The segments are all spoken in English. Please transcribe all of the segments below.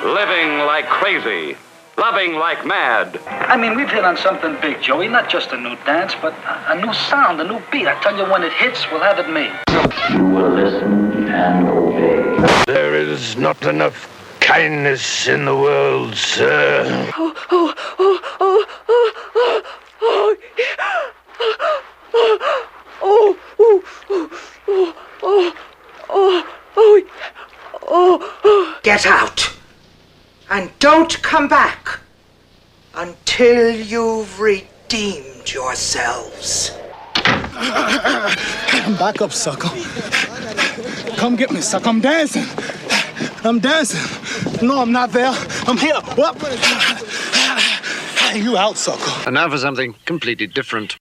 living like crazy, loving like mad. I mean, we've hit on something big, Joey. Not just a new dance, but a new sound, a new beat. I tell you, when it hits, we'll have it made. You will listen and obey. There is not enough kindness in the world, sir. Get out and don't come back until you've redeemed yourselves. Back up, sucker. Come get me, sucker. I'm dancing. I'm dancing. No, I'm not there. I'm here. What? You out, sucker. And now for something completely different.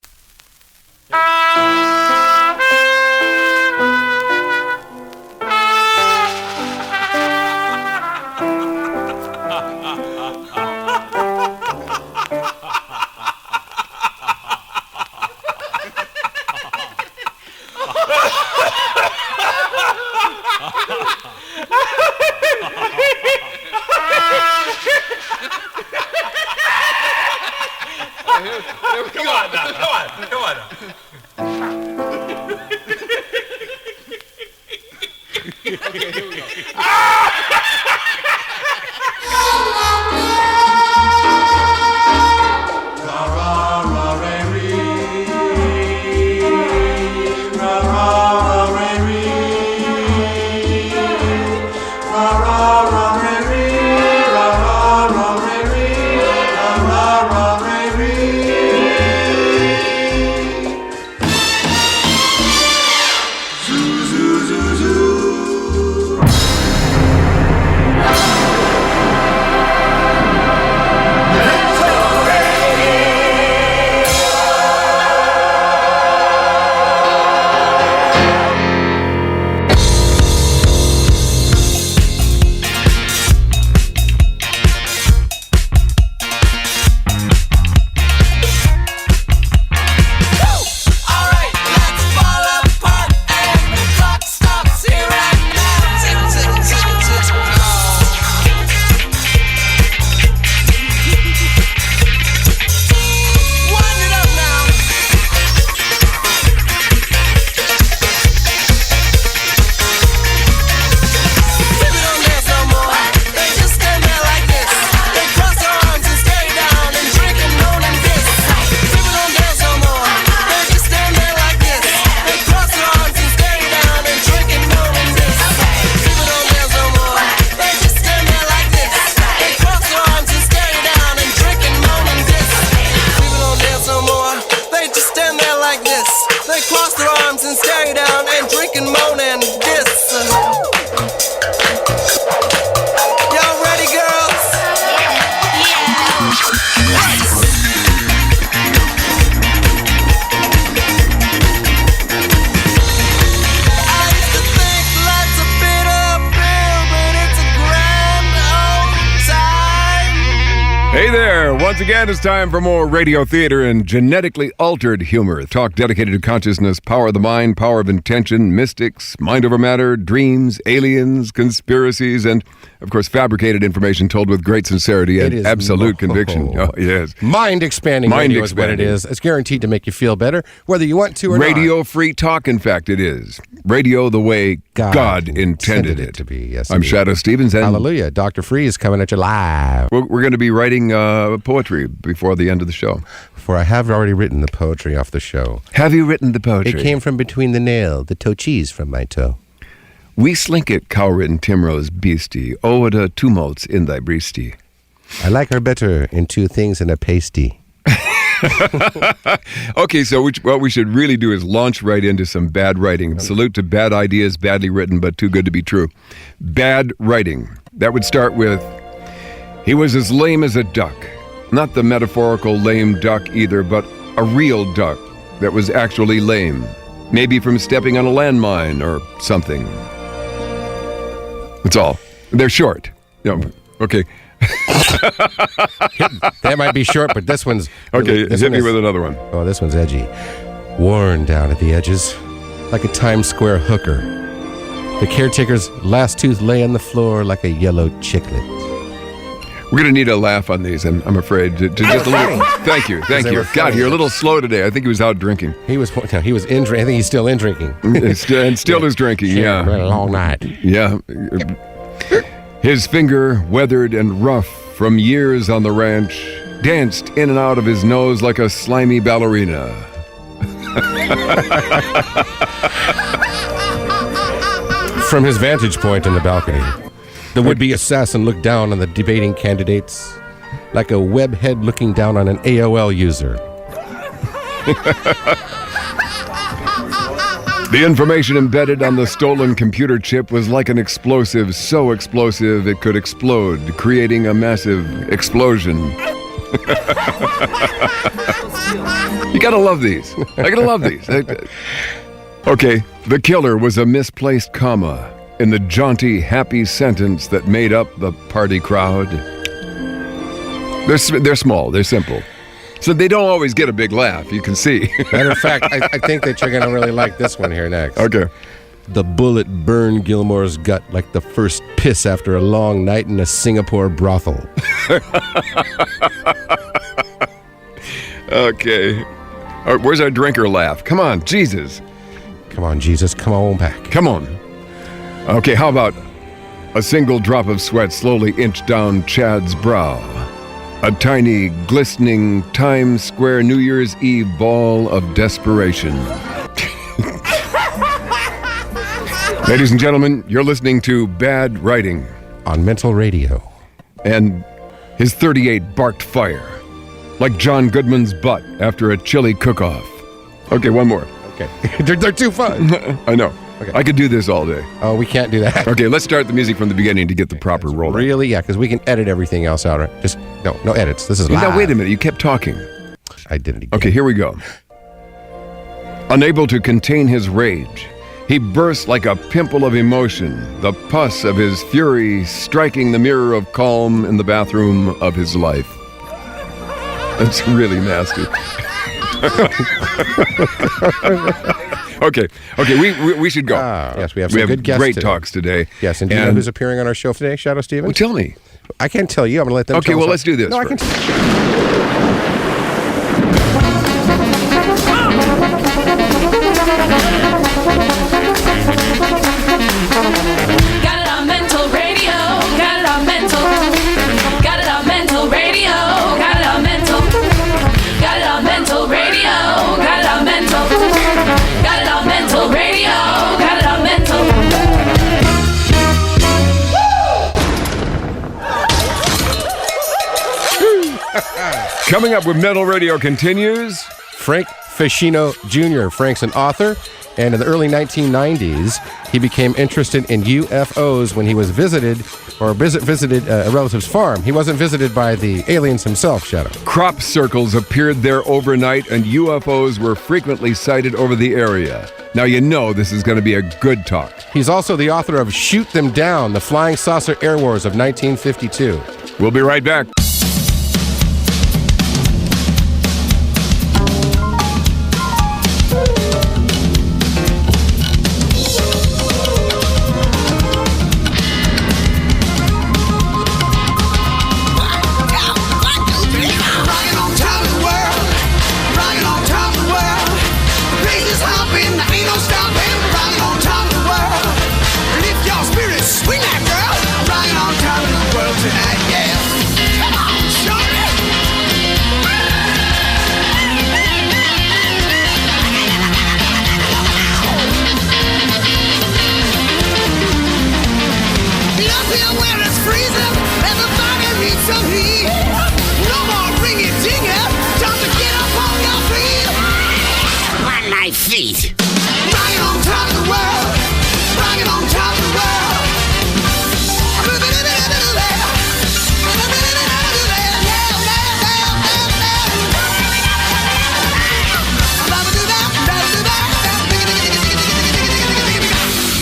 Once again, it's time for more radio theater and genetically altered humor. Talk dedicated to consciousness, power of the mind, power of intention, mystics, mind over matter, dreams, aliens, conspiracies, and, of course, fabricated information told with great sincerity and absolute conviction. Oh, yes. Mind-expanding radio is what it is. It's guaranteed to make you feel better, whether you want to or not. Radio-free talk, in fact, it is. Radio the way God intended it to be. Yes, I'm Shadoe Stevens. And hallelujah. Dr. Free is coming at you live. We're going to be writing poetry before the end of the show. For I have already written the poetry off the show. Have you written the poetry? It came from between the nail, the toe cheese from my toe. We slink it, cow-ridden Timrose beastie. Oh, what a tumult's in thy breastie. I like her better in two things and a pasty. Okay, so what we should really do is launch right into some bad writing. Salute to bad ideas, badly written, but too good to be true. Bad writing. That would start with, he was as lame as a duck. Not the metaphorical lame duck either, but a real duck that was actually lame. Maybe from stepping on a landmine or something. That's all. They're short. Yeah, okay. That might be short, but this one's... Okay, hit me with another one. Oh, this one's edgy. Worn down at the edges, like a Times Square hooker. The caretaker's last tooth lay on the floor like a yellow chiclet. We're going to need a laugh on these, I'm afraid. Just a little. Thank you. God, you're a little slow today. I think he was out drinking. He was in drinking. I think he's still in drinking. And still is drinking, yeah. A long night. Yeah. His finger, weathered and rough from years on the ranch, danced in and out of his nose like a slimy ballerina. From his vantage point on the balcony, the would-be assassin looked down on the debating candidates like a webhead looking down on an AOL user. The information embedded on the stolen computer chip was like an explosive, so explosive it could explode, creating a massive explosion. You gotta love these. I gotta love these. Okay, the killer was a misplaced comma in the jaunty, happy sentence that made up the party crowd. They're small, they're simple. So they don't always get a big laugh, you can see. Matter of fact, I think that you're going to really like this one here next. Okay. The bullet burned Gilmore's gut like the first piss after a long night in a Singapore brothel. Okay. All right, where's our drinker laugh? Come on, Jesus. Come on, Jesus, come on back. Come on. Okay, how about a single drop of sweat slowly inched down Chad's brow? A tiny, glistening Times Square New Year's Eve ball of desperation. Ladies and gentlemen, you're listening to Bad Writing on Mental Radio. And his 38 barked fire, like John Goodman's butt after a chili cook-off. Okay, one more. Okay. They're too fun. I know. Okay. I could do this all day. Oh, we can't do that. Okay, let's start the music from the beginning to get the proper roll. Really? Yeah, because we can edit everything else out. Right? Just, no edits. This is live. Now, wait a minute. You kept talking. I did it again. Okay, here we go. Unable to contain his rage, he burst like a pimple of emotion, the pus of his fury striking the mirror of calm in the bathroom of his life. That's really nasty. Okay, we should go. Yes, we have some good guests great today. talks today. Yes, and do you know who's appearing on our show today, Shadoe Stevens? Well, tell me. I can't tell you. I'm going to let them Okay, tell well, us. let's do this No, first. I can Got it on Mental Radio. Got it on Mental. Got it on Mental Radio. Got it on Mental. Got it on Mental Radio. Got it on Mental. Got it on Mental Radio. Got it on Mental. Coming up with Mental Radio continues. Frank Feschino Jr. Frank's an author, and in the early 1990s, he became interested in UFOs when he was visited a relative's farm. He wasn't visited by the aliens himself, Shadoe. Crop circles appeared there overnight, and UFOs were frequently sighted over the area. Now you know this is going to be a good talk. He's also the author of Shoot Them Down, The Flying Saucer Air Wars of 1952. We'll be right back.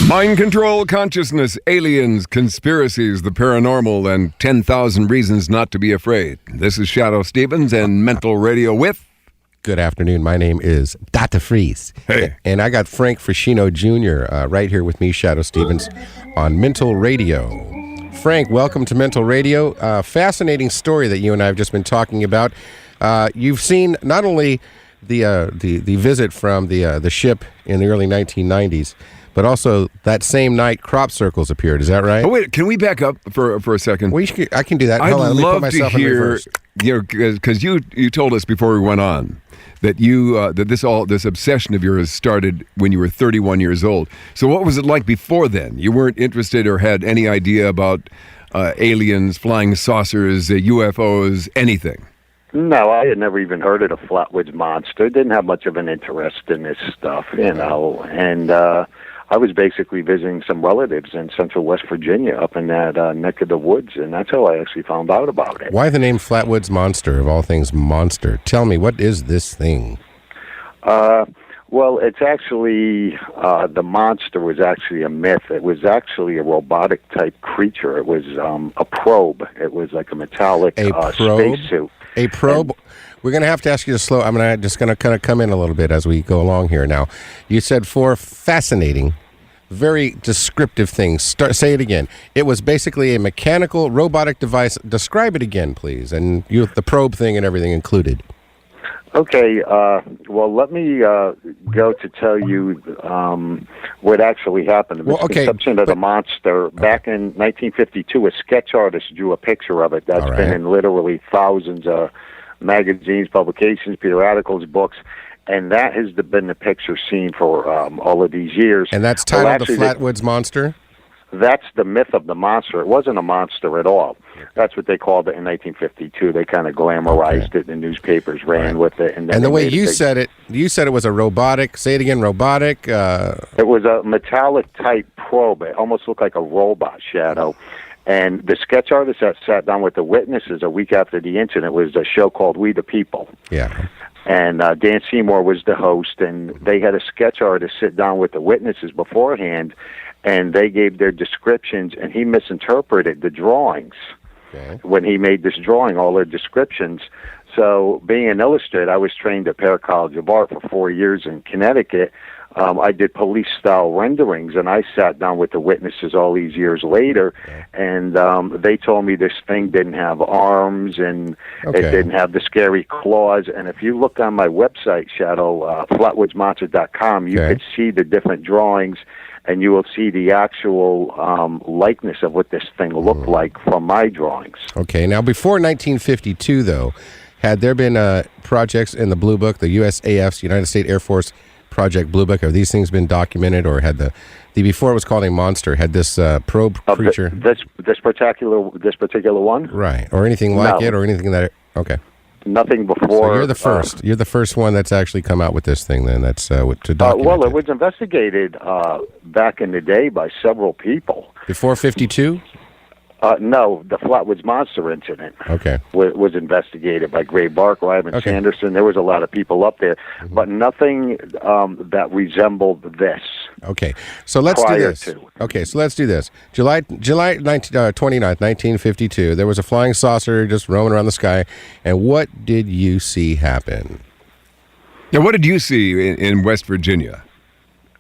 Mind control, consciousness, aliens, conspiracies, the paranormal, and 10,000 reasons not to be afraid. This is Shadoe Stevens and Mental Radio with... Good afternoon. My name is Dr. Freeze. Hey. And I got Frank Feschino Jr. Right here with me, Shadoe Stevens, on Mental Radio. Frank, welcome to Mental Radio. Fascinating story that you and I have just been talking about. You've seen not only the visit from the ship in the early 1990s, but also that same night crop circles appeared. Is that right? Oh, wait, can we back up for a second? I can do that. I'd Hold on, love let me put myself to in hear, reverse. because you told us before we went on that this obsession of yours started when you were 31 years old. So what was it like before then? You weren't interested or had any idea about aliens, flying saucers, UFOs, anything? No, I had never even heard of the FLATWOODS Monster. Didn't have much of an interest in this stuff, and I was basically visiting some relatives in central West Virginia up in that neck of the woods, and that's how I actually found out about it. Why the name FLATWOODS Monster, of all things monster? Tell me, what is this thing? Well, it's actually, the monster was actually a myth. It was actually a robotic-type creature. It was a probe. It was like a metallic spacesuit. A probe? We're going to have to ask you to slow. I'm just going to kind of come in a little bit as we go along here now. You said 4 fascinating, very descriptive things. Say it again. It was basically a mechanical robotic device. Describe it again, please. And the probe thing and everything included. Okay, well, let me go to tell you what actually happened. The misconception of the monster. Back in 1952, a sketch artist drew a picture of it that's been in literally thousands of magazines, publications, periodicals, books, and that has been the picture seen for all of these years. And that's titled The FLATWOODS Monster? That's the myth of the monster. It wasn't a monster at all. That's what they called it in 1952. They kind of glamorized it. The newspapers ran with it. And the way you said it was a robotic, say it again, robotic? It was a metallic-type probe. It almost looked like a robot, Shadoe. And the sketch artist that sat down with the witnesses a week after the incident was a show called We the People. Yeah. And Dan Seymour was the host, and they had a sketch artist sit down with the witnesses beforehand, and they gave their descriptions, and he misinterpreted the drawings. When he made this drawing, all their descriptions. So being an illustrator, I was trained at Parrott College of Art for 4 years in Connecticut. I did police-style renderings, and I sat down with the witnesses all these years later, and they told me this thing didn't have arms, and it didn't have the scary claws. And if you look on my website, Shadoe, FLATWOODSMonster.com, you could see the different drawings, and you will see the actual likeness of what this thing looked like from my drawings. Okay, now before 1952, though, had there been projects in the Blue Book, the USAF's, United States Air Force Project Blue Book? Have these things been documented, or had the before it was called a monster, had this probe creature? This particular one? Right, or anything like it, or anything that... Okay. Nothing before. So you're the first. You're the first one that's actually come out with this thing. Then that's to document. Well, it was investigated back in the day by several people. Before 52? No, the FLATWOODS Monster incident. Okay. Was investigated by Gray Barker, Ivan Sanderson. There was a lot of people up there, but nothing that resembled this. Okay, so let's do this. Okay, so let's do this. July 29th, 1952, there was a flying saucer just roaming around the sky, and what did you see happen? Yeah, what did you see in West Virginia?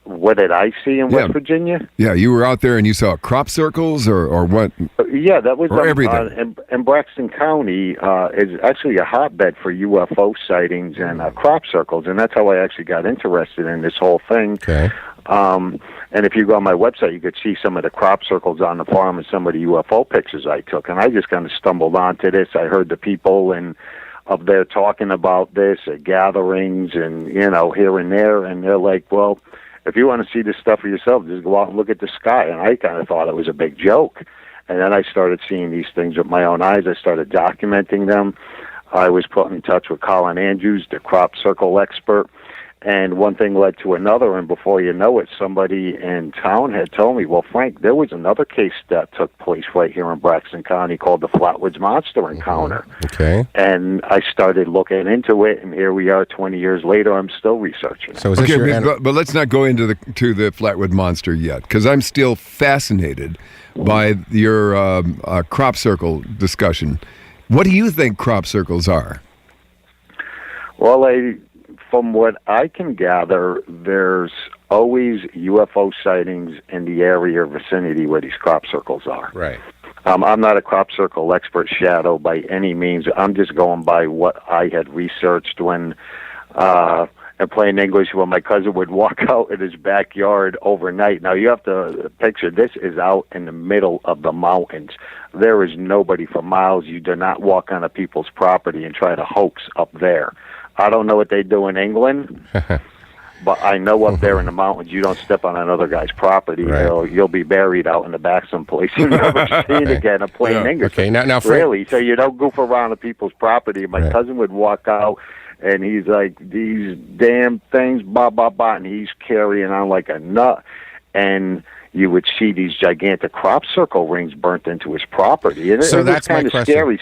What did I see in West Virginia? Yeah, you were out there and you saw crop circles or what? Yeah, that was everything. In Braxton County is actually a hotbed for UFO sightings and crop circles, and that's how I actually got interested in this whole thing. Okay. And if you go on my website, you could see some of the crop circles on the farm and some of the UFO pictures I took, and I just kind of stumbled onto this. I heard the people up there talking about this at gatherings and, here and there, and they're like, well, if you want to see this stuff for yourself, just go out and look at the sky. And I kind of thought it was a big joke. And then I started seeing these things with my own eyes. I started documenting them. I was put in touch with Colin Andrews, the crop circle expert. And one thing led to another, and before you know it, somebody in town had told me, well, Frank, there was another case that took place right here in Braxton County called the FLATWOODS Monster encounter. Okay. And I started looking into it, and here we are 20 years later, I'm still researching it. So is this but let's not go into the FLATWOOD Monster yet, because I'm still fascinated by your crop circle discussion. What do you think crop circles are? Well, from what I can gather, there's always UFO sightings in the area or vicinity where these crop circles are. Right. I'm not a crop circle expert, Shadoe, by any means. I'm just going by what I had researched when, in plain English, when my cousin would walk out in his backyard overnight. Now, you have to picture, this is out in the middle of the mountains. There is nobody for miles. You do not walk on a people's property and try to hoax up there. I don't know what they do in England, but I know up there in the mountains, you don't step on another guy's property. Right. You'll be buried out in the back someplace. You'll never seen again, in plain English. Okay, now Frank, really, so you don't goof around on people's property. My cousin would walk out, and he's like, these damn things, blah, blah, blah, and he's carrying on like a nut. And you would see these gigantic crop circle rings burnt into his property. And so it that's was kind of scary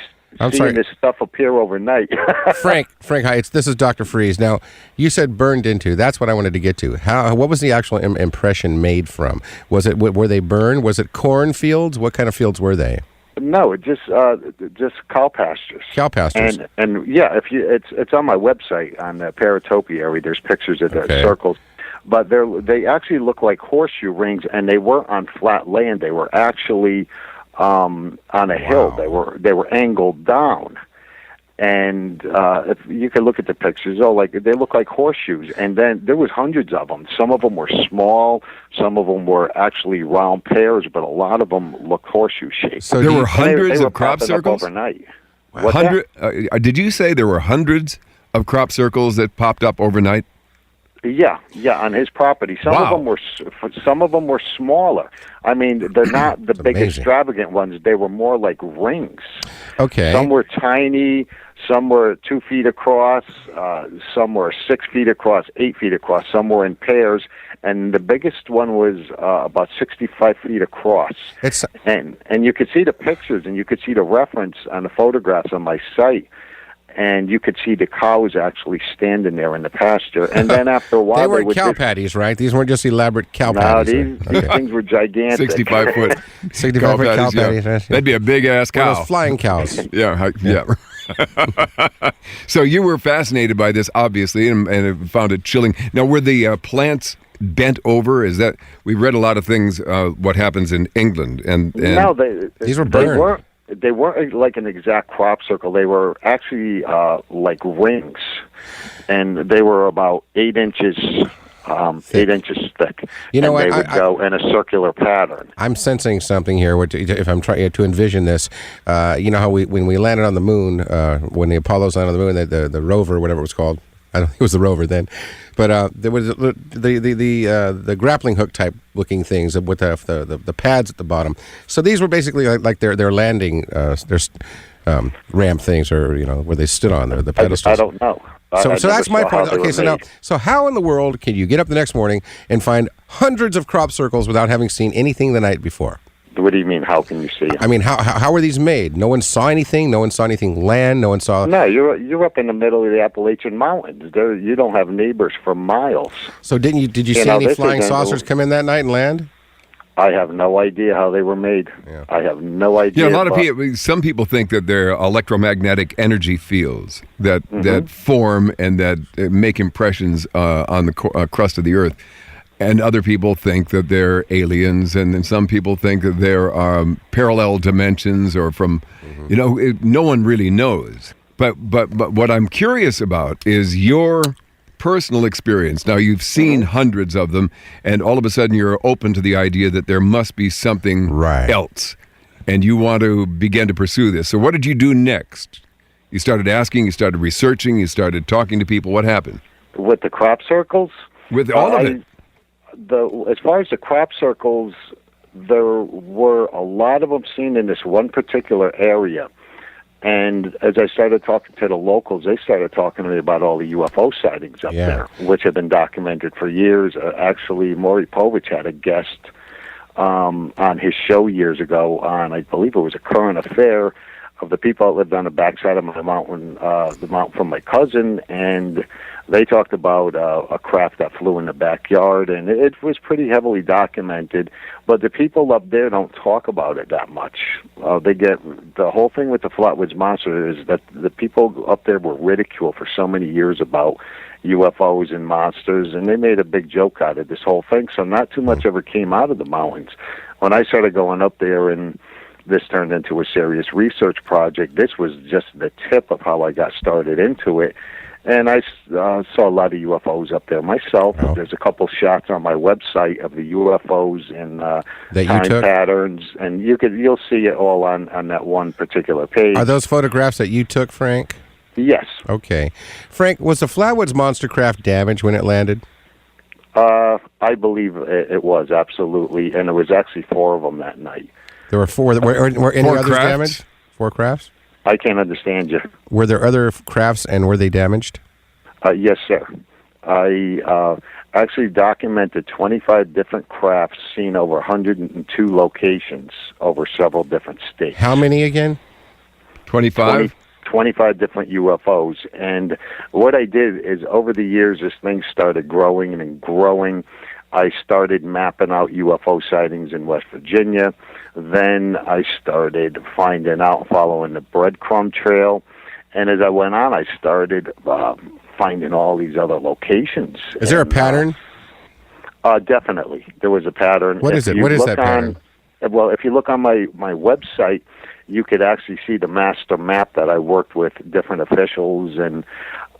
seeing this stuff appear overnight. Frank, hi, this is Dr. Freeze. Now, you said burned into. That's what I wanted to get to. What was the actual impression made from? Were they burned? Was it cornfields? What kind of fields were they? No, just cow pastures. Cow pastures. And yeah, it's on my website on the Paratopia area. There's pictures of the circles, but they actually look like horseshoe rings, and they weren't on flat land. They were actually on a hill. They were angled down, and if you can look at the pictures, they look like horseshoes. And then there was hundreds of them. Some of them were small, some of them were actually round pears, but a lot of them looked horseshoe shaped. So there were hundreds of crop circles overnight. Did you say there were hundreds of crop circles that popped up overnight? Yeah, on his property. Some of them were smaller. I mean, they're not the big extravagant ones. They were more like rings. Okay. Some were tiny. Some were 2 feet across. Some were 6 feet across, 8 feet across. Some were in pairs, and the biggest one was about 65 feet across. And you could see the pictures, and you could see the reference on the photographs on my site. And you could see the cows actually standing there in the pasture. And then after a while, they weren't cow patties, right? These weren't just elaborate cow patties. These things were gigantic. 65-foot 65-foot cow patties. Yeah. That'd be a big-ass cow. Those flying cows. Yeah. So you were fascinated by this, obviously, and found it chilling. Now, were the plants bent over? We read a lot of things, what happens in England. And no, these were burned. They weren't like an exact crop circle. They were actually like rings, and they were about 8 inches, 8 inches thick. You know and what? They would go in a circular pattern. I'm sensing something here. If I'm trying to envision this, you know how when we landed on the moon, when the Apollos landed on the moon, the rover, whatever it was called. I don't think it was the rover then, but there was the grappling hook type looking things with the pads at the bottom. So these were basically like their landing ramp things, or where they stood on the pedestals. I don't know. So that's my point. Okay, so how in the world can you get up the next morning and find hundreds of crop circles without having seen anything the night before? What do you mean? How can you see them? I mean, how were these made? No one saw anything. No one saw anything land. No one saw. No, you're up in the middle of the Appalachian Mountains. You don't have neighbors for miles. So did you see any flying saucers come in that night and land? I have no idea how they were made. Yeah. I have no idea. Yeah, a lot of people. Some people think that they're electromagnetic energy fields that form and that make impressions on the crust of the Earth. And other people think that they're aliens, and then some people think that they're parallel dimensions, or from, no one really knows. But what I'm curious about is your personal experience. Now, you've seen hundreds of them, and all of a sudden you're open to the idea that there must be something else, and you want to begin to pursue this. So what did you do next? You started asking, you started researching, you started talking to people. What happened? With the crop circles? With all of it? As far as the crop circles, there were a lot of them seen in this one particular area. And as I started talking to the locals, they started talking to me about all the UFO sightings up there, which have been documented for years. Actually, Maury Povich had a guest on his show years ago on, I believe it was a current affair, of the people that lived on the backside of my mountain, the mountain from my cousin, and they talked about a craft that flew in the backyard, and it was pretty heavily documented. But the people up there don't talk about it that much. The whole thing with the FLATWOODS Monster is that the people up there were ridiculed for so many years about UFOs and monsters, and they made a big joke out of this whole thing. So not too much ever came out of the mountains. When I started going up there and this turned into a serious research project. This was just the tip of how I got started into it. And I saw a lot of UFOs up there myself. Oh. There's a couple shots on my website of the UFOs and time patterns, and you'll see it all on that one particular page. Are those photographs that you took, Frank? Yes. Okay. Frank, was the Flatwoods monster craft damaged when it landed? I believe it was, absolutely, and there was actually 4 of them that night. There were 4. Were any others damaged? 4 crafts? I can't understand you. Were there other crafts, and were they damaged? Yes, sir. I actually documented 25 different crafts seen over 102 locations over several different states. How many again? 25? 25 different UFOs. And what I did is, over the years, this thing started growing and growing. I started mapping out UFO sightings in West Virginia. Then I started finding out, following the breadcrumb trail. And as I went on, I started finding all these other locations. Is there a pattern? Definitely. There was a pattern. What is it? What is that pattern? Well, if you look on my website, you could actually see the master map that I worked with different officials, and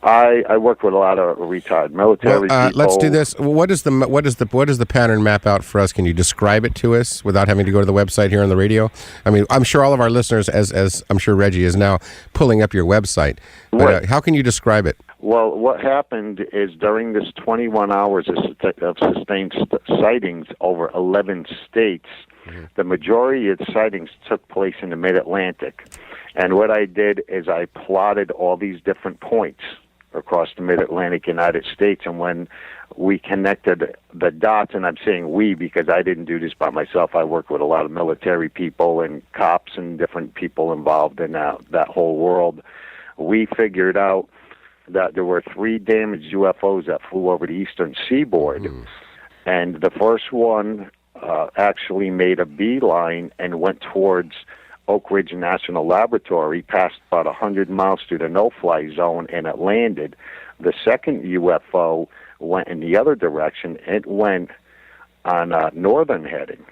I worked with a lot of retired military people. Let's do this. What does the pattern map out for us? Can you describe it to us without having to go to the website here on the radio? I mean, I'm sure all of our listeners, as I'm sure Reggie is now, pulling up your website. But, how can you describe it? Well, what happened is, during this 21 hours of sustained sightings over 11 states, the majority of the sightings took place in the mid-Atlantic. And what I did is I plotted all these different points across the mid-Atlantic United States, and when we connected the dots, and I'm saying we because I didn't do this by myself, I worked with a lot of military people and cops and different people involved in that whole world, we figured out that there were 3 damaged UFOs that flew over the eastern seaboard. And the first one actually made a beeline and went towards Oak Ridge National Laboratory, passed about 100 miles through the no-fly zone, and it landed. The second UFO went in the other direction. It went on a northern heading.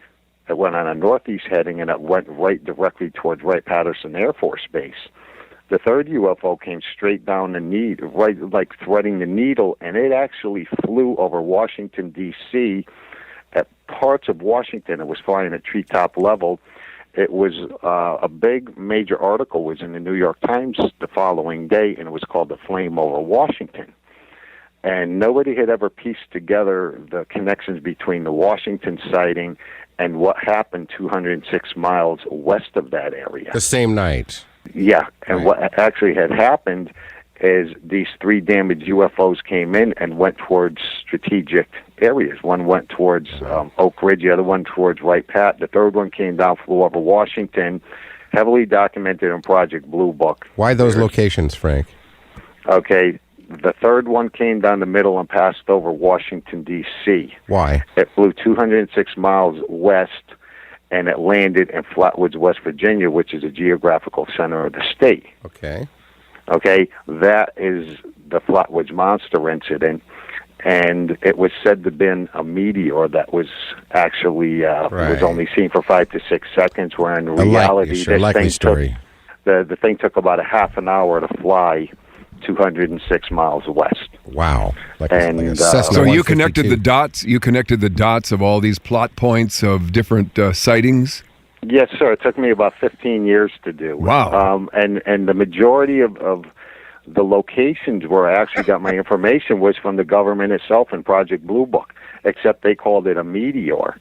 It went on a northeast heading, and it went right directly towards Wright-Patterson Air Force Base. The third UFO came straight down the needle, right, like threading the needle, and it actually flew over Washington, D.C. At parts of Washington, it was flying at treetop level. It was a big major article was in the New York Times the following day, and it was called "The Flame over Washington." And nobody had ever pieced together the connections between the Washington sighting and what happened 206 miles west of that area. The same night. Yeah, and what actually had happened is these 3 damaged UFOs came in and went towards strategic areas. One went towards Oak Ridge, the other one towards Wright-Pat. The third one came down, flew over Washington, heavily documented in Project Blue Book. Why those locations, Frank? Okay, the third one came down the middle and passed over Washington, D.C. Why? It flew 206 miles west, and it landed in Flatwoods, West Virginia, which is a geographical center of the state. Okay, that is the Flatwoods Monster incident, and it was said to have been a meteor that was actually was only seen for 5 to 6 seconds, where in reality the thing took about a half an hour to fly 206 miles west. Wow! So you connected the dots. You connected the dots of all these plot points of different sightings. Yes, sir. It took me about 15 years to do. Wow. And the majority of the locations where I actually got my information was from the government itself in Project Blue Book, except they called it a meteor.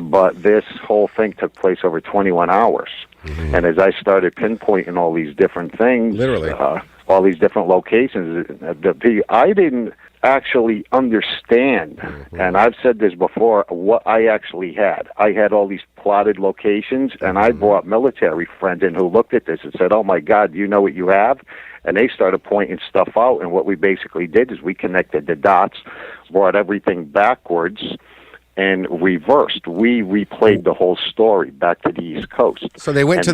But this whole thing took place over 21 hours. And as I started pinpointing all these different things, literally, all these different locations, I didn't actually understand, and I've said this before, what I actually had. I had all these plotted locations, and I brought military friends in who looked at this and said, "Oh my God, do you know what you have?" And they started pointing stuff out, and what we basically did is we connected the dots, brought everything backwards, and reversed. We replayed the whole story back to the East Coast. So they went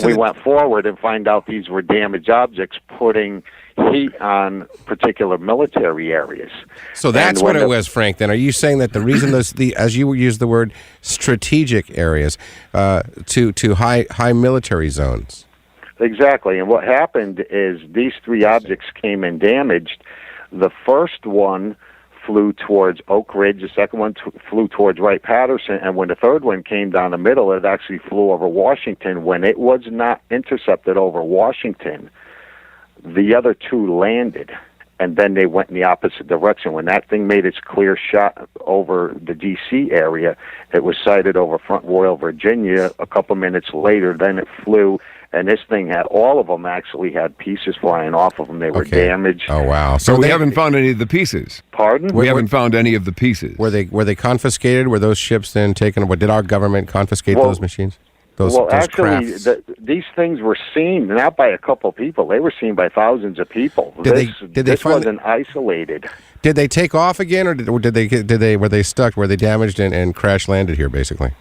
we went forward and find out these were damaged objects, putting heat on particular military areas. So that's what it was, Frank. Then are you saying that the reason as you use the word strategic areas to high military zones? Exactly. And what happened is these three objects came in damaged. The first one flew towards Oak Ridge, the second one flew towards Wright-Patterson, and when the third one came down the middle, it actually flew over Washington. When it was not intercepted over Washington, the other two landed, and then they went in the opposite direction. When that thing made its clear shot over the D.C. area, it was sighted over Front Royal, Virginia. A couple minutes later, then it flew. And this thing all of them actually had pieces flying off of them. They were damaged. Oh, wow. So we haven't found any of the pieces. Pardon? We haven't found any of the pieces. Were they confiscated? Were those ships then taken? Did our government confiscate those machines? Those actually, crafts? These things were seen not by a couple of people. They were seen by thousands of people. This wasn't isolated. Did they take off again, or were they stuck? Were they damaged and crash landed here, basically?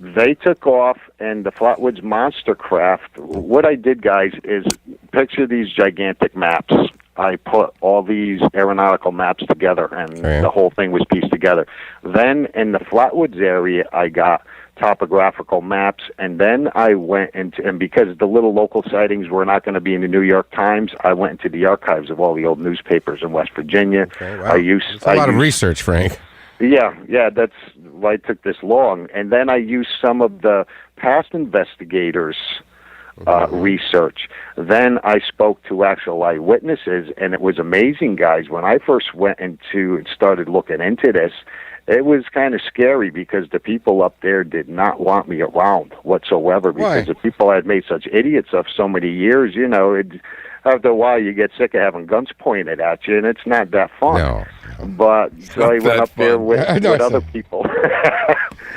They took off, and the FLATWOODS Monster craft, what I did, guys, is picture these gigantic maps. I put all these aeronautical maps together, and the whole thing was pieced together. Then in the FLATWOODS area, I got topographical maps, and then I went into, and because the little local sightings were not going to be in the New York Times, I went into the archives of all the old newspapers in West Virginia. Okay, wow. That's a lot of research, Frank. Yeah, that's why it took this long. And then I used some of the past investigators' research. Then I spoke to actual eyewitnesses, and it was amazing, guys. When I first went into and started looking into this, it was kind of scary because the people up there did not want me around whatsoever. Because the people had made such idiots of so many years, after a while you get sick of having guns pointed at you, and it's not that fun. No. But so I went up there with other people.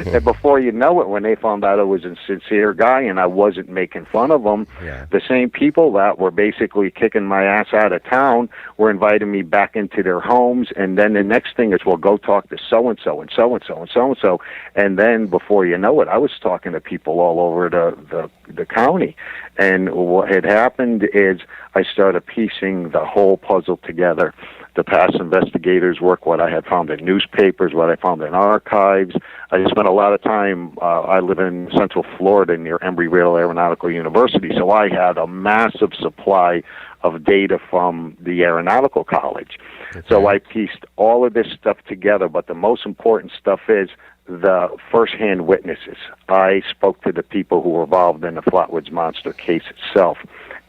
And before you know it, when they found out I was a sincere guy and I wasn't making fun of them, the same people that were basically kicking my ass out of town were inviting me back into their homes. And then the next thing is, well, go talk to so-and-so and so-and-so and so-and-so. And then before you know it, I was talking to people all over the county. And what had happened is I started piecing the whole puzzle together. The past investigators' work, what I had found in newspapers, what I found in archives. I spent a lot of time, I live in Central Florida near Embry-Riddle Aeronautical University, so I had a massive supply of data from the Aeronautical College. Okay. So I pieced all of this stuff together, but the most important stuff is the first-hand witnesses. I spoke to the people who were involved in the FLATWOODS Monster case itself.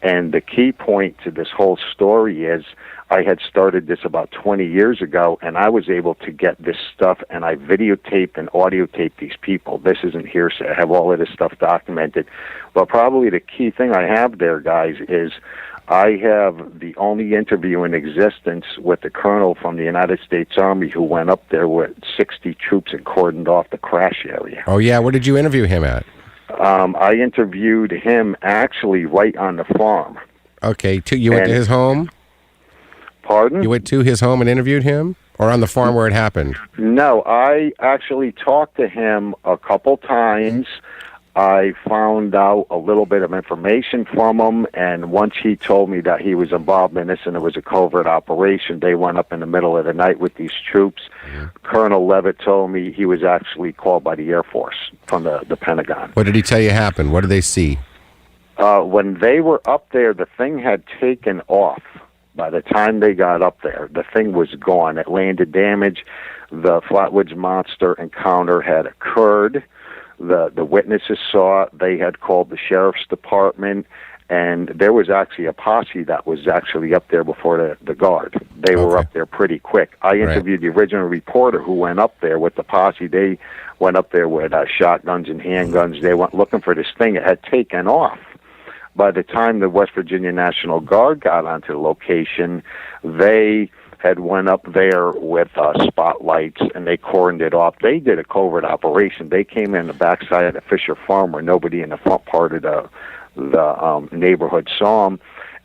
And the key point to this whole story is I had started this about 20 years ago, and I was able to get this stuff, and I videotaped and audiotaped these people. This isn't hearsay. I have all of this stuff documented. But probably the key thing I have there, guys, is I have the only interview in existence with the colonel from the United States Army who went up there with 60 troops and cordoned off the crash area. Oh, yeah? Where did you interview him at? I interviewed him actually right on the farm. Okay, you went to his home? Pardon? You went to his home and interviewed him? Or on the farm where it happened? No, I actually talked to him a couple times. I found out a little bit of information from him, and once he told me that he was involved in this and it was a covert operation, they went up in the middle of the night with these troops. Colonel Levitt told me he was actually called by the Air Force from the Pentagon. What did he tell you happened? What did they see? When they were up there, the thing had taken off. By the time they got up there, the thing was gone. It landed damaged. The FLATWOODS Monster encounter had occurred. The witnesses saw it. They had called the sheriff's department, and there was actually a posse that was actually up there before the guard. They were up there pretty quick. I interviewed the original reporter who went up there with the posse. They went up there with shotguns and handguns. They went looking for this thing. It had taken off. By the time the West Virginia National Guard got onto the location, they had went up there with spotlights, and they cordoned it off. They did a covert operation. They came in the backside of the Fisher Farm where nobody in the front part of the neighborhood saw them,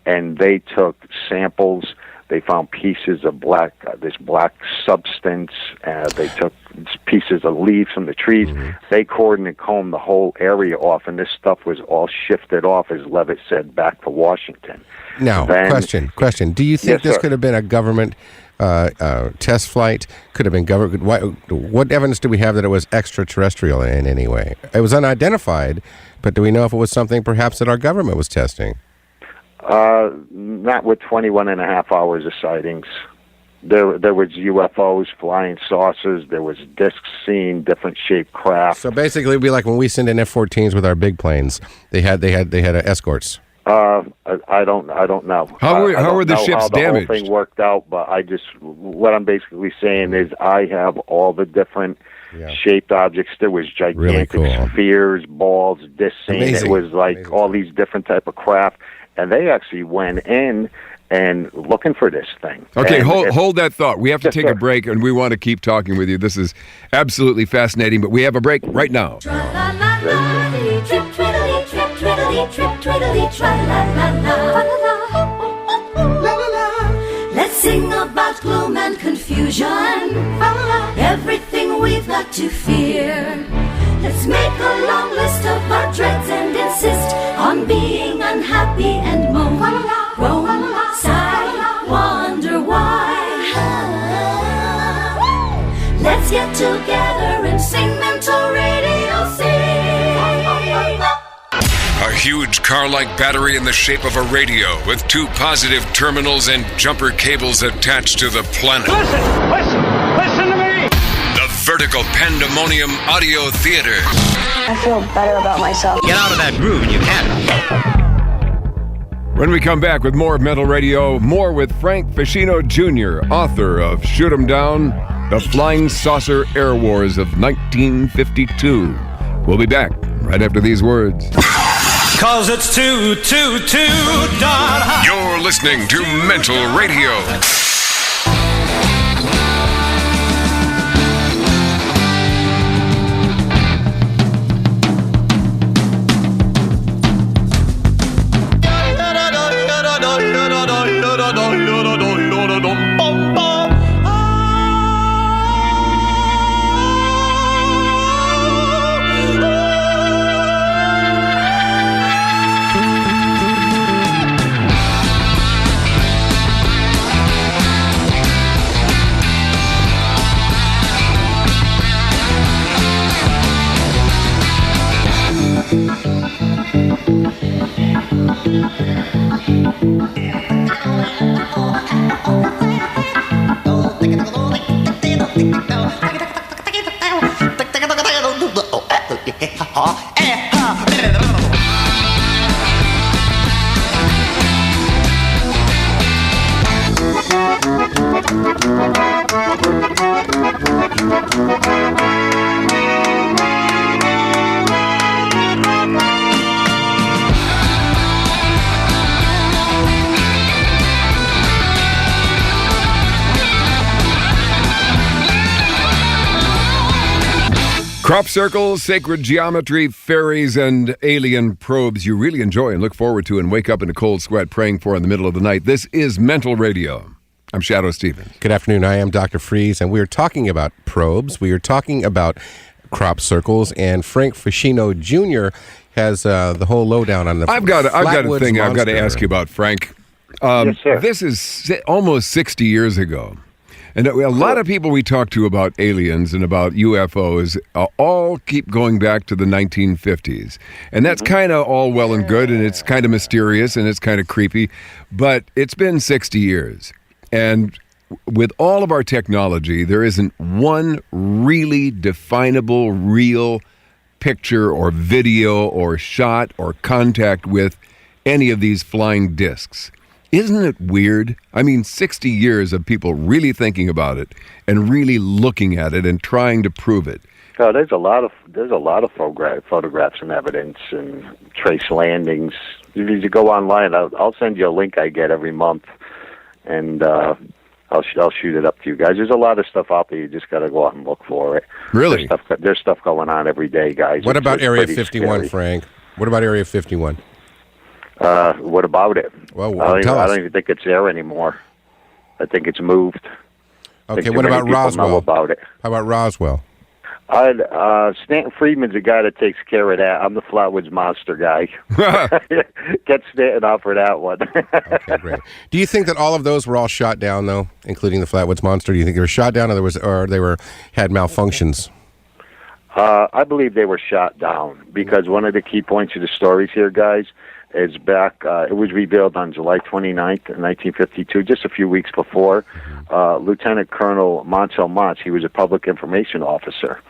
and they took samples. They found pieces of this black substance. They took pieces of leaves from the trees. They cordoned and combed the whole area off, and this stuff was all shifted off, as Levitt said, back to Washington. Now, question. Do you think this could have been a government test flight? Could have been government. What evidence do we have that it was extraterrestrial in any way? It was unidentified, but do we know if it was something perhaps that our government was testing? Not with 21 and a half hours of sightings. There was UFOs, flying saucers. There was discs seen, different shaped craft. So basically, it'd be like when we send in F-14s with our big planes. They had escorts. I don't know. How were the ships how the damaged? Whole thing worked out, but what I'm basically saying is I have all the different shaped objects. There was gigantic spheres, balls, discs. It was like all these different type of craft, and they actually went in and looking for this thing. Okay, hold that thought. We have to take a break, and we want to keep talking with you. This is absolutely fascinating, but we have a break right now. Let's sing about gloom and confusion, everything we've got to fear. Let's make a long list of our dreads and insist on being unhappy and moan, groan, sigh, wonder why. Let's get together and sing Mental Radio, sing. A huge car-like battery in the shape of a radio with two positive terminals and jumper cables attached to the planet. Listen to me! The Vertical Pandemonium Audio Theater. I feel better about myself. Get out of that groove and you can. When we come back with more of Mental Radio, more with Frank Feschino Jr., author of Shoot 'em Down, The Flying Saucer Air Wars of 1952. We'll be back right after these words. 'Cause it's too darn hot. You're listening to Mental Radio. Crop circles, sacred geometry, fairies, and alien probes you really enjoy and look forward to and wake up in a cold sweat praying for in the middle of the night. This is Mental Radio. I'm Shadoe Stevens. Good afternoon. I am Dr. Freeze, and we are talking about probes. We are talking about crop circles, and Frank Feschino Jr. has the whole lowdown on the I've got a thing Monster. I've got to ask you about, Frank. Yes, sir. This is almost 60 years ago. And a lot of people we talk to about aliens and about UFOs all keep going back to the 1950s. And that's kind of all well and good, and it's kind of mysterious, and it's kind of creepy. But it's been 60 years. And with all of our technology, there isn't one really definable, real picture or video or shot or contact with any of these flying discs. Isn't it weird? I mean, 60 years of people really thinking about it and really looking at it and trying to prove it. Oh, there's a lot of photographs and evidence and trace landings. You go online. I'll send you a link I get every month, and I'll shoot it up to you guys. There's a lot of stuff out there. You just got to go out and look for it. Really? There's stuff going on every day, guys. What about Area pretty 51, scary. Frank? What about Area 51? What about it? Well, I tell us. don't even think it's there anymore. I think it's moved. Okay, what about Roswell? Know about it. How about Roswell? Stanton Friedman's the guy that takes care of that. I'm the Flatwoods Monster guy. Get Stanton off for that one. Okay, great. Do you think that all of those were all shot down, though, including the Flatwoods Monster? Do you think they were shot down, or they had malfunctions? I believe they were shot down because one of the key points of the stories here, guys, is back. It was revealed on July 29th, 1952, just a few weeks before. Lieutenant Colonel Monsell Mons, he was a public information officer,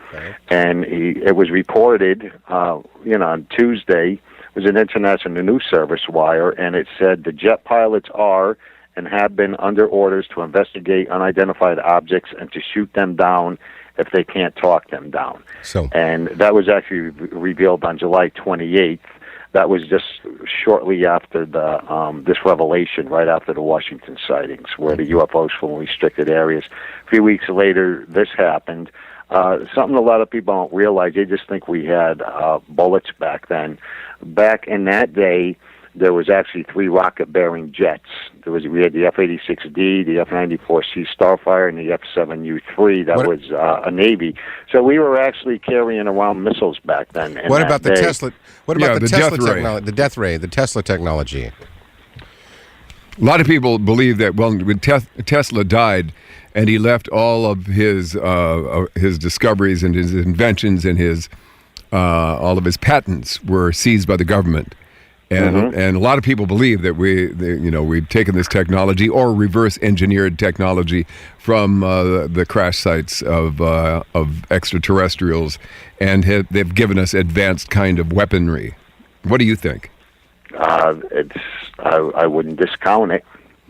and it was reported, on Tuesday. It was an international news service wire, and it said the jet pilots are and have been under orders to investigate unidentified objects and to shoot them down if they can't talk them down. And that was actually revealed on July 28th. That was just shortly after this revelation, right after the Washington sightings, where the UFOs flew in restricted areas. A few weeks later, this happened. Something a lot of people don't realize, they just think we had bullets back then. Back in that day, there was actually 3 rocket-bearing jets. We had the F-86D, the F-94C Starfire, and the F-7U-3. That was a Navy. So we were actually carrying around missiles back then. What about the Tesla? What about the Tesla technology? The death ray, the Tesla technology. A lot of people believe that when Tesla died, and he left all of his discoveries and his inventions and all of his patents were seized by the government. And and a lot of people believe that we've taken this technology or reverse engineered technology from the crash sites of extraterrestrials, and they've given us advanced kind of weaponry. What do you think? I wouldn't discount it.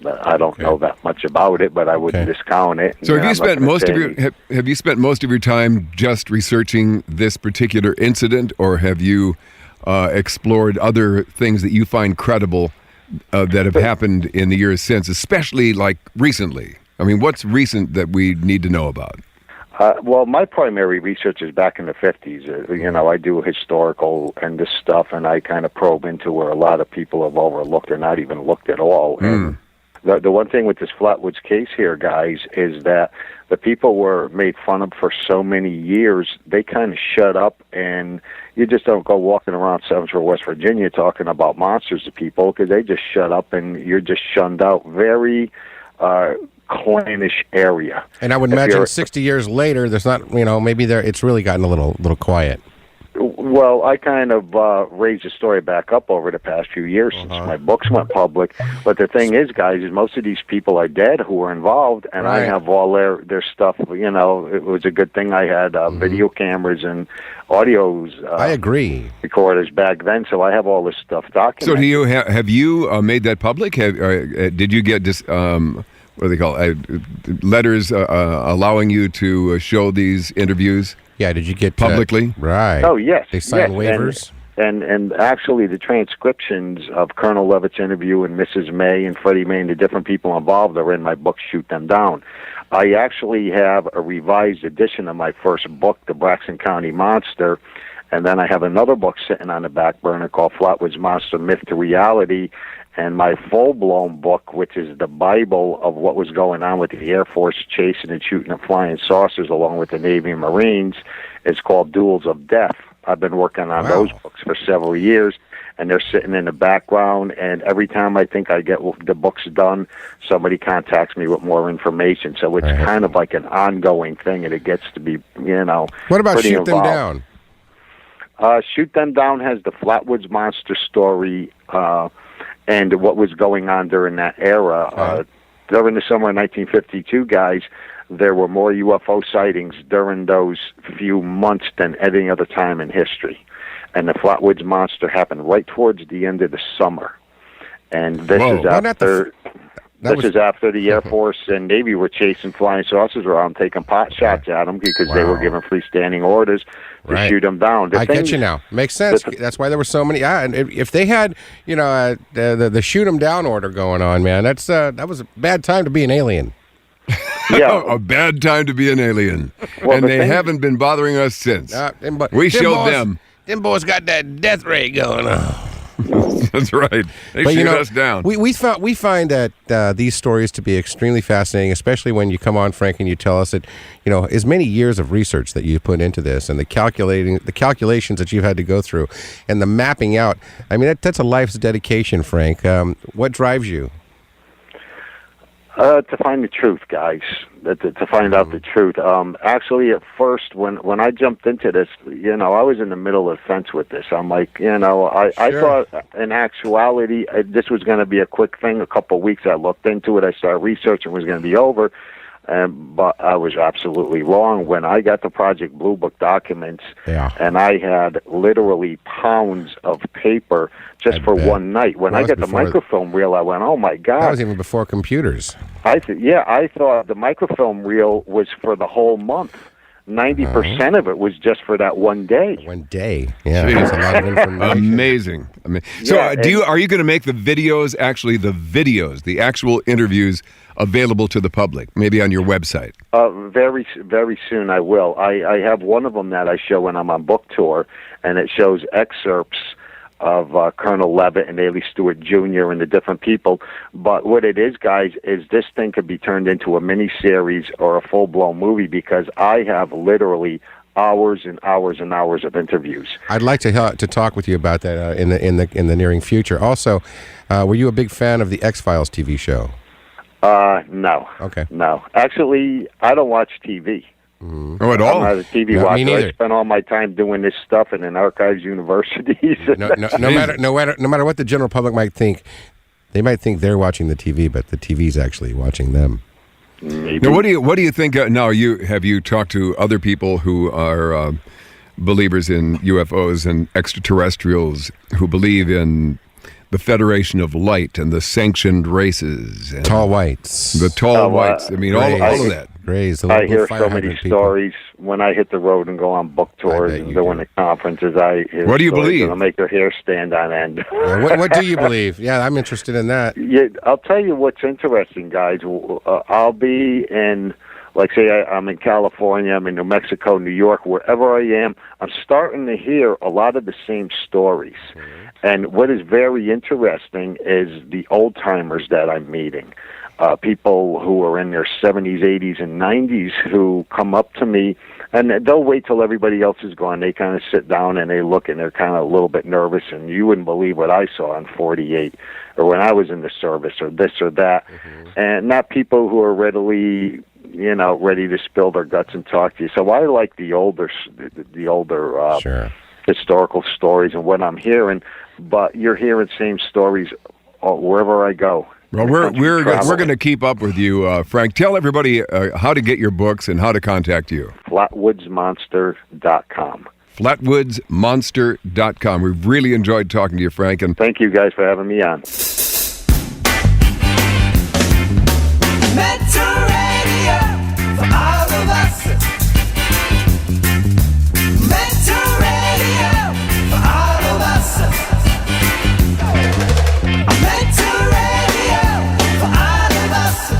I don't know that much about it, but I wouldn't discount it. So have you spent most of your time just researching this particular incident, or have you explored other things that you find credible that have happened in the years since, especially like recently? I mean, what's recent that we need to know about? Well, my primary research is back in the 50s. I do historical and this stuff, and I kind of probe into where a lot of people have overlooked or not even looked at all. And the one thing with this Flatwoods case here, guys, is that the people were made fun of for so many years, they kind of shut up, and you just don't go walking around Sevensville, West Virginia talking about monsters to people, because they just shut up and you're just shunned out. Very clannish area. And I would imagine 60 years later, there's not, maybe it's really gotten a little quiet. Well, I kind of raised the story back up over the past few years since my books went public. But the thing is, guys, is most of these people are dead who were involved, and I have all their stuff. It was a good thing I had video cameras and audios. I agree. Recorders back then, so I have all this stuff documented. So, do you have you made that public? Did you get this? What do they call it? Letters allowing you to show these interviews? Yeah, did you get publicly? Right. Oh, yes. They signed waivers? And actually the transcriptions of Colonel Levitt's interview and Mrs. May and Freddie May and the different people involved are in my book, Shoot Them Down. I actually have a revised edition of my first book, The Braxton County Monster, and then I have another book sitting on the back burner called Flatwoods Monster, Myth to Reality, and my full-blown book, which is the Bible of what was going on with the Air Force chasing and shooting at flying saucers along with the Navy and Marines, is called Duels of Death. I've been working on those books for several years, and they're sitting in the background, and every time I think I get the books done, somebody contacts me with more information. So it's kind of like an ongoing thing, and it gets to be, What about pretty Shoot involved. Them Down? Shoot Them Down has the Flatwoods Monster story, and what was going on during that era. During the summer of 1952, guys, there were more UFO sightings during those few months than any other time in history. And the Flatwoods Monster happened right towards the end of the summer. And this is after... This is after the Air Force and Navy were chasing flying saucers around, taking pot shots at them because they were given freestanding orders to shoot them down. I get you now. Makes sense. That's why there were so many. Yeah, and if they had, the shoot them down order going on, man, that was a bad time to be an alien. Yeah, a bad time to be an alien. Well, and they haven't been bothering us since. We showed them. Them boys got that death ray going on. That's right. They shoot us down. We find that these stories to be extremely fascinating, especially when you come on, Frank, and you tell us that, as many years of research that you put into this and the calculations that you've had to go through and the mapping out. I mean, that's a life's dedication, Frank. What drives you? To find the truth, guys. To find out the truth. Actually, at first, when I jumped into this, I was in the middle of the fence with this. I'm like, I thought in actuality this was going to be a quick thing. A couple of weeks I looked into it. I started researching. It was going to be over. But I was absolutely wrong. When I got the Project Blue Book documents, and I had literally pounds of paper just for one night. When I got the microfilm reel, I went, oh, my God. That was even before computers. I thought the microfilm reel was for the whole month. 90% of it was just for that one day. One day, yeah. That's a lot of information. Amazing. So, are you going to make the videos, the actual interviews, available to the public, maybe on your website? Very, very soon I will. I have one of them that I show when I'm on book tour, and it shows excerpts of Colonel Levitt and Ailey Stewart Jr. and the different people. But what it is, guys, is this thing could be turned into a mini-series or a full-blown movie, because I have literally hours and hours and hours of interviews. I'd like to talk with you about that in the nearing future. Also, were you a big fan of the X-Files TV show? No. Okay. No. Actually, I don't watch TV. Oh, at all? I'm not a TV watcher. I spend all my time doing this stuff in archives universities. No matter what the general public might think, they might think they're watching the TV, but the TV's actually watching them. Maybe. Now, what do you think? Now, have you talked to other people who are believers in UFOs and extraterrestrials, who believe in the Federation of Light and the sanctioned races? And tall whites. The tall whites. I mean, all of that. Grays, I hear so many stories when I hit the road and go on book tours and go into conferences. I hear what do you believe? That'll make their hair stand on end. What do you believe? Yeah, I'm interested in that. Yeah, I'll tell you what's interesting, guys. I'll be in, like, say I'm in California, I'm in New Mexico, New York, wherever I am, I'm starting to hear a lot of the same stories. And what is very interesting is the old-timers that I'm meeting. People who are in their 70s, 80s, and 90s who come up to me, and they'll wait till everybody else is gone. They kind of sit down and they look, and they're kind of a little bit nervous, and you wouldn't believe what I saw in 48, or when I was in the service, or this or that. And not people who are ready to spill their guts and talk to you. So I like the older historical stories and what I'm hearing, but you're hearing same stories wherever I go. Well, we're going to keep up with you, Frank. Tell everybody how to get your books and how to contact you. FLATWOODSMonster.com. FLATWOODSMonster.com. We've really enjoyed talking to you, Frank. And thank you guys for having me on. MentalRadio for all of us. MentalRadio for all of us. MentalRadio for all of us.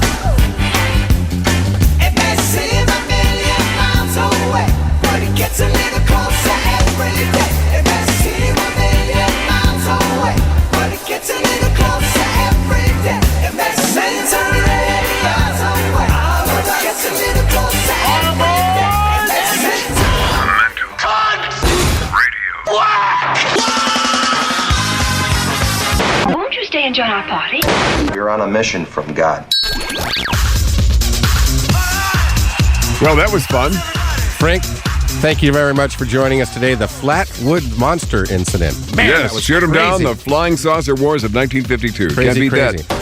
It may seem a million miles away, but it gets a little closer every day. It may seem a million miles away, but it gets a little closer every day. It may seem a million miles away, but it gets a little closer every day. It may seem Won't you stay and join our party? You're on a mission from God. Well, that was fun. Frank, thank you very much for joining us today. The Flatwood Monster incident. Man, yes, shoot them down. The Flying Saucer Wars of 1952. Crazy, Can't beat crazy. that.